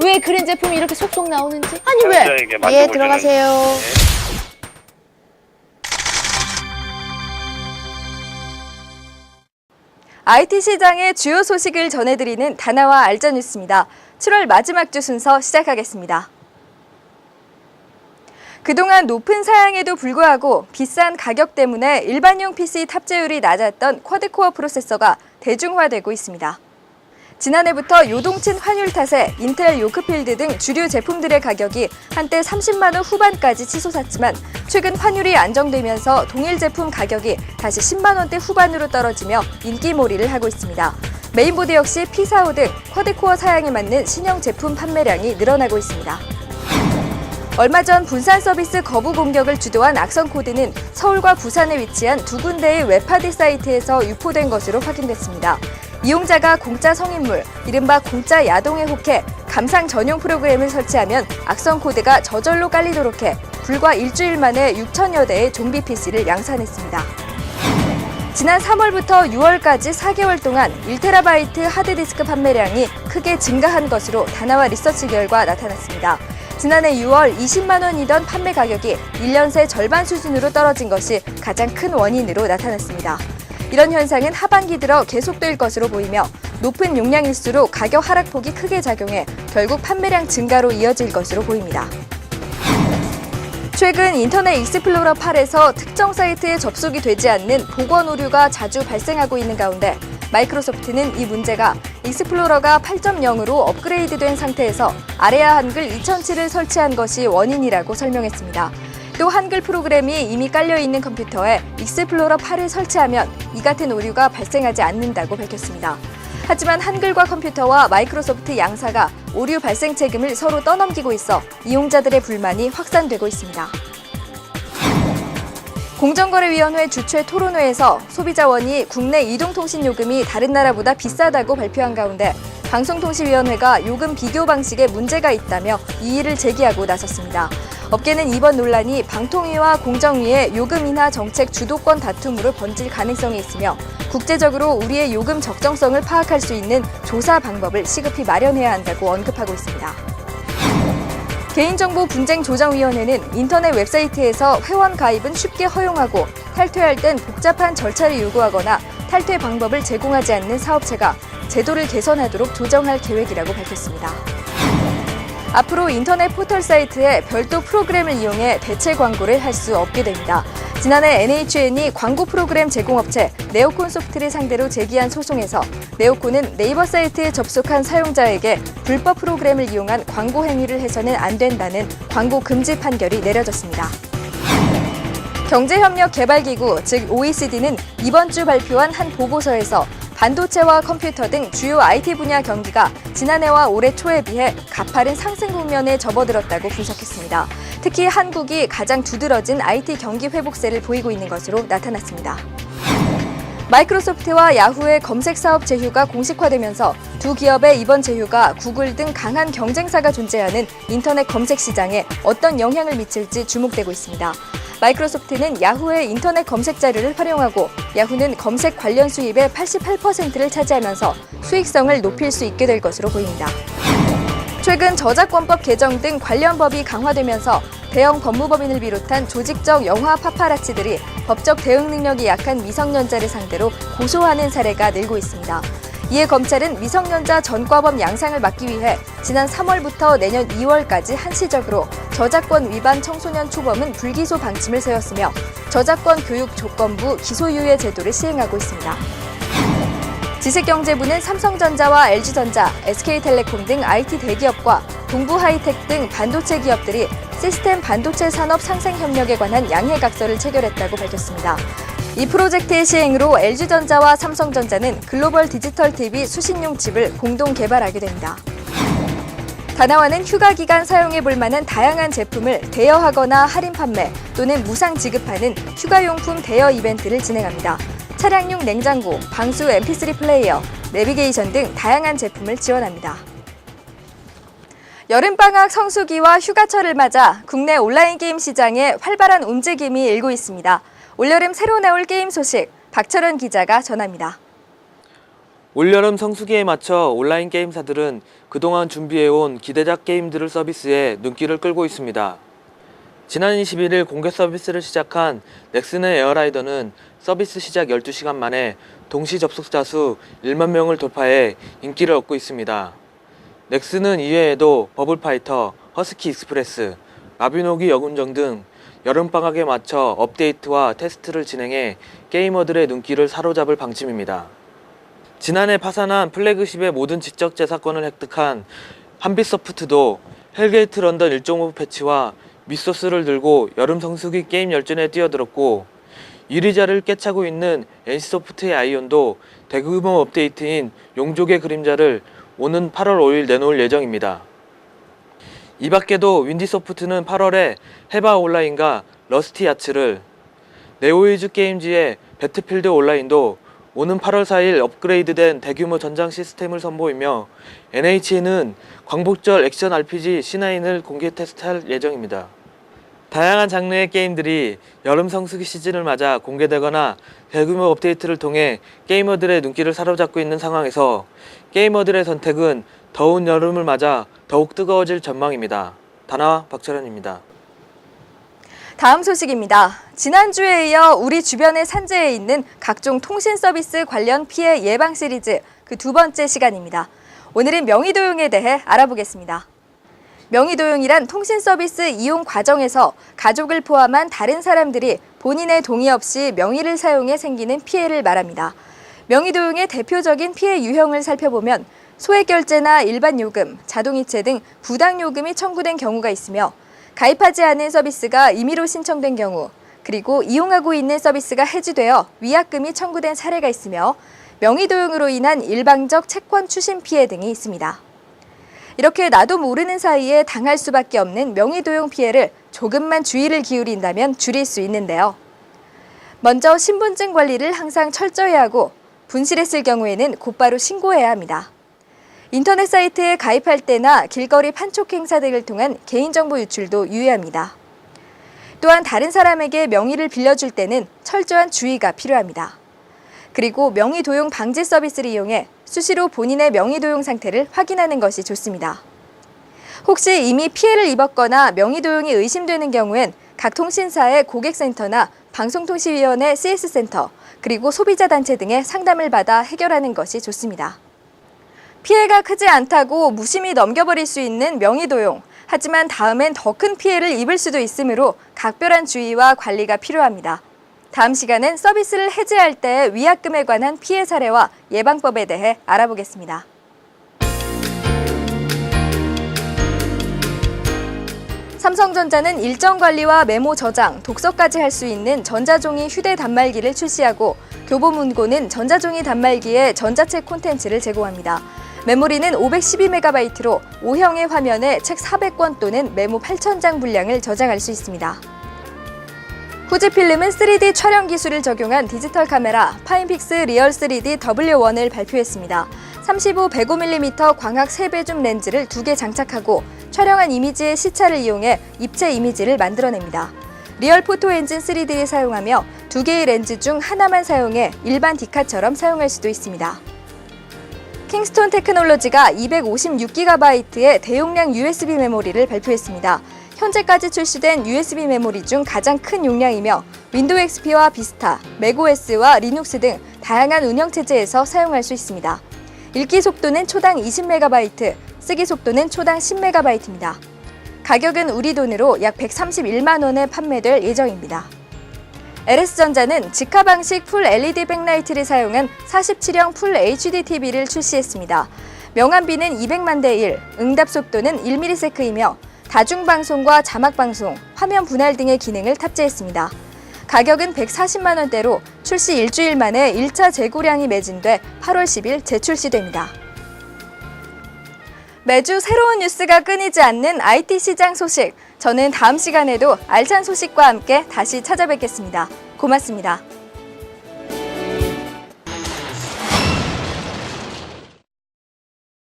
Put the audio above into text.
왜 그런 제품이 이렇게 속속 나오는지? 아니 왜? 사용자에게 예, 만져볼 들어가세요. 때는 IT 시장의 주요 소식을 전해드리는 다나와 알짜뉴스입니다. 7월 마지막 주 순서 시작하겠습니다. 그동안 높은 사양에도 불구하고 비싼 가격 때문에 일반용 PC 탑재율이 낮았던 쿼드코어 프로세서가 대중화되고 있습니다. 지난해부터 요동친 환율 탓에 인텔 요크필드 등 주류 제품들의 가격이 한때 30만 원 후반까지 치솟았지만 최근 환율이 안정되면서 동일 제품 가격이 다시 10만 원대 후반으로 떨어지며 인기몰이를 하고 있습니다. 메인보드 역시 P45 등 쿼드코어 사양에 맞는 신형 제품 판매량이 늘어나고 있습니다. 얼마 전 분산 서비스 거부 공격을 주도한 악성 코드는 서울과 부산에 위치한 두 군데의 웹하드 사이트에서 유포된 것으로 확인됐습니다. 이용자가 공짜 성인물, 이른바 공짜 야동에 혹해 감상 전용 프로그램을 설치하면 악성 코드가 저절로 깔리도록 해 불과 일주일 만에 6천여 대의 좀비 PC를 양산했습니다. 지난 3월부터 6월까지 4개월 동안 1TB 하드디스크 판매량이 크게 증가한 것으로 다나와 리서치 결과 나타났습니다. 지난해 6월 20만 원이던 판매 가격이 1년 새 절반 수준으로 떨어진 것이 가장 큰 원인으로 나타났습니다. 이런 현상은 하반기 들어 계속될 것으로 보이며 높은 용량일수록 가격 하락폭이 크게 작용해 결국 판매량 증가로 이어질 것으로 보입니다. 최근 인터넷 익스플로러 8에서 특정 사이트에 접속이 되지 않는 복원 오류가 자주 발생하고 있는 가운데 마이크로소프트는 이 문제가 익스플로러가 8.0으로 업그레이드된 상태에서 아레아 한글 2007을 설치한 것이 원인이라고 설명했습니다. 또 한글 프로그램이 이미 깔려있는 컴퓨터에 익스플로러 8을 설치하면 이 같은 오류가 발생하지 않는다고 밝혔습니다. 하지만 한글과 컴퓨터와 마이크로소프트 양사가 오류 발생 책임을 서로 떠넘기고 있어 이용자들의 불만이 확산되고 있습니다. 공정거래위원회 주최 토론회에서 소비자원이 국내 이동통신요금이 다른 나라보다 비싸다고 발표한 가운데 방송통신위원회가 요금 비교 방식에 문제가 있다며 이의를 제기하고 나섰습니다. 업계는 이번 논란이 방통위와 공정위의 요금 인하 정책 주도권 다툼으로 번질 가능성이 있으며 국제적으로 우리의 요금 적정성을 파악할 수 있는 조사 방법을 시급히 마련해야 한다고 언급하고 있습니다. 개인정보분쟁조정위원회는 인터넷 웹사이트에서 회원 가입은 쉽게 허용하고 탈퇴할 땐 복잡한 절차를 요구하거나 탈퇴 방법을 제공하지 않는 사업체가 제도를 개선하도록 조정할 계획이라고 밝혔습니다. 앞으로 인터넷 포털 사이트에 별도 프로그램을 이용해 대체 광고를 할 수 없게 됩니다. 지난해 NHN이 광고 프로그램 제공업체 네오콘 소프트를 상대로 제기한 소송에서 네오콘은 네이버 사이트에 접속한 사용자에게 불법 프로그램을 이용한 광고 행위를 해서는 안 된다는 광고 금지 판결이 내려졌습니다. 경제협력개발기구, 즉 OECD는 이번 주 발표한 한 보고서에서 반도체와 컴퓨터 등 주요 IT 분야 경기가 지난해와 올해 초에 비해 가파른 상승 국면에 접어들었다고 분석했습니다. 특히 한국이 가장 두드러진 IT 경기 회복세를 보이고 있는 것으로 나타났습니다. 마이크로소프트와 야후의 검색 사업 제휴가 공식화되면서 두 기업의 이번 제휴가 구글 등 강한 경쟁사가 존재하는 인터넷 검색 시장에 어떤 영향을 미칠지 주목되고 있습니다. 마이크로소프트는 야후의 인터넷 검색 자료를 활용하고 야후는 검색 관련 수입의 88%를 차지하면서 수익성을 높일 수 있게 될 것으로 보입니다. 최근 저작권법 개정 등 관련 법이 강화되면서 대형 법무법인을 비롯한 조직적 영화 파파라치들이 법적 대응 능력이 약한 미성년자를 상대로 고소하는 사례가 늘고 있습니다. 이에 검찰은 미성년자 전과범 양상을 막기 위해 지난 3월부터 내년 2월까지 한시적으로 저작권 위반 청소년 초범은 불기소 방침을 세웠으며 저작권 교육 조건부 기소유예 제도를 시행하고 있습니다. 지식경제부는 삼성전자와 LG전자, SK텔레콤 등 IT 대기업과 동부하이텍 등 반도체 기업들이 시스템 반도체 산업 상생 협력에 관한 양해각서를 체결했다고 밝혔습니다. 이 프로젝트의 시행으로 LG전자와 삼성전자는 글로벌 디지털 TV 수신용 칩을 공동 개발하게 됩니다. 다나와는 휴가 기간 사용해 볼 만한 다양한 제품을 대여하거나 할인 판매 또는 무상 지급하는 휴가용품 대여 이벤트를 진행합니다. 차량용 냉장고, 방수 MP3 플레이어, 내비게이션 등 다양한 제품을 지원합니다. 여름방학 성수기와 휴가철을 맞아 국내 온라인 게임 시장에 활발한 움직임이 일고 있습니다. 올여름 새로 나올 게임 소식, 박철원 기자가 전합니다. 올여름 성수기에 맞춰 온라인 게임사들은 그동안 준비해온 기대작 게임들을 서비스에 눈길을 끌고 있습니다. 지난 21일 공개 서비스를 시작한 넥슨의 에어라이더는 서비스 시작 12시간 만에 동시 접속자 수 1만 명을 돌파해 인기를 얻고 있습니다. 넥슨은 이외에도 버블파이터, 허스키 익스프레스, 마비노기 여군정 등 여름방학에 맞춰 업데이트와 테스트를 진행해 게이머들의 눈길을 사로잡을 방침입니다. 지난해 파산한 플래그십의 모든 지적 재산권을 획득한 한빛소프트도 헬게이트 런던 1.5 패치와 미소스를 들고 여름 성수기 게임 열전에 뛰어들었고, 1위 자리를 꿰차고 있는 NC소프트의 아이온도 대규모 업데이트인 용족의 그림자를 오는 8월 5일 내놓을 예정입니다. 이 밖에도 윈디소프트는 8월에 해바 온라인과 러스티 야츠를, 네오이즈 게임즈의 배틀필드 온라인도 오는 8월 4일 업그레이드된 대규모 전장 시스템을 선보이며, NHN은 광복절 액션 RPG C9을 공개 테스트할 예정입니다. 다양한 장르의 게임들이 여름 성수기 시즌을 맞아 공개되거나 대규모 업데이트를 통해 게이머들의 눈길을 사로잡고 있는 상황에서 게이머들의 선택은 더운 여름을 맞아 더욱 뜨거워질 전망입니다. 다나 박철현입니다. 다음 소식입니다. 지난주에 이어 우리 주변의 산재에 있는 각종 통신 서비스 관련 피해 예방 시리즈 그 두 번째 시간입니다. 오늘은 명의도용에 대해 알아보겠습니다. 명의도용이란 통신 서비스 이용 과정에서 가족을 포함한 다른 사람들이 본인의 동의 없이 명의를 사용해 생기는 피해를 말합니다. 명의도용의 대표적인 피해 유형을 살펴보면 소액결제나 일반 요금, 자동이체 등 부당 요금이 청구된 경우가 있으며, 가입하지 않은 서비스가 임의로 신청된 경우, 그리고 이용하고 있는 서비스가 해지되어 위약금이 청구된 사례가 있으며, 명의도용으로 인한 일방적 채권 추심 피해 등이 있습니다. 이렇게 나도 모르는 사이에 당할 수밖에 없는 명의도용 피해를 조금만 주의를 기울인다면 줄일 수 있는데요. 먼저 신분증 관리를 항상 철저히 하고, 분실했을 경우에는 곧바로 신고해야 합니다. 인터넷 사이트에 가입할 때나 길거리 판촉 행사 등을 통한 개인정보 유출도 유의합니다. 또한 다른 사람에게 명의를 빌려줄 때는 철저한 주의가 필요합니다. 그리고 명의도용 방지 서비스를 이용해 수시로 본인의 명의도용 상태를 확인하는 것이 좋습니다. 혹시 이미 피해를 입었거나 명의도용이 의심되는 경우엔 각 통신사의 고객센터나 방송통신위원회 CS센터, 그리고 소비자단체 등의 상담을 받아 해결하는 것이 좋습니다. 피해가 크지 않다고 무심히 넘겨버릴 수 있는 명의도용. 하지만 다음엔 더 큰 피해를 입을 수도 있으므로 각별한 주의와 관리가 필요합니다. 다음 시간은 서비스를 해지할 때 위약금에 관한 피해 사례와 예방법에 대해 알아보겠습니다. 삼성전자는 일정 관리와 메모 저장, 독서까지 할 수 있는 전자종이 휴대 단말기를 출시하고, 교보문고는 전자종이 단말기에 전자책 콘텐츠를 제공합니다. 메모리는 512MB로 5형의 화면에 책 400권 또는 메모 8,000장 분량을 저장할 수 있습니다. 후지필름은 3D 촬영 기술을 적용한 디지털 카메라 파인픽스 리얼 3D W1을 발표했습니다. 35-105mm 광학 3배 줌 렌즈를 2개 장착하고 촬영한 이미지의 시차를 이용해 입체 이미지를 만들어냅니다. 리얼 포토 엔진 3D를 사용하며 2개의 렌즈 중 하나만 사용해 일반 디카처럼 사용할 수도 있습니다. 킹스톤 테크놀로지가 256GB의 대용량 USB 메모리를 발표했습니다. 현재까지 출시된 USB 메모리 중 가장 큰 용량이며 윈도우 XP와 비스타, 맥OS와 리눅스 등 다양한 운영체제에서 사용할 수 있습니다. 읽기 속도는 초당 20MB, 쓰기 속도는 초당 10MB입니다. 가격은 우리 돈으로 약 131만 원에 판매될 예정입니다. LS전자는 직화 방식 풀 LED 백라이트를 사용한 47형 풀 HD TV를 출시했습니다. 명암비는 200만 대 1, 응답 속도는 1ms이며 다중방송과 자막방송, 화면 분할 등의 기능을 탑재했습니다. 가격은 140만 원대로 출시 일주일 만에 1차 재고량이 매진돼 8월 10일 재출시됩니다. 매주 새로운 뉴스가 끊이지 않는 IT 시장 소식. 저는 다음 시간에도 알찬 소식과 함께 다시 찾아뵙겠습니다. 고맙습니다.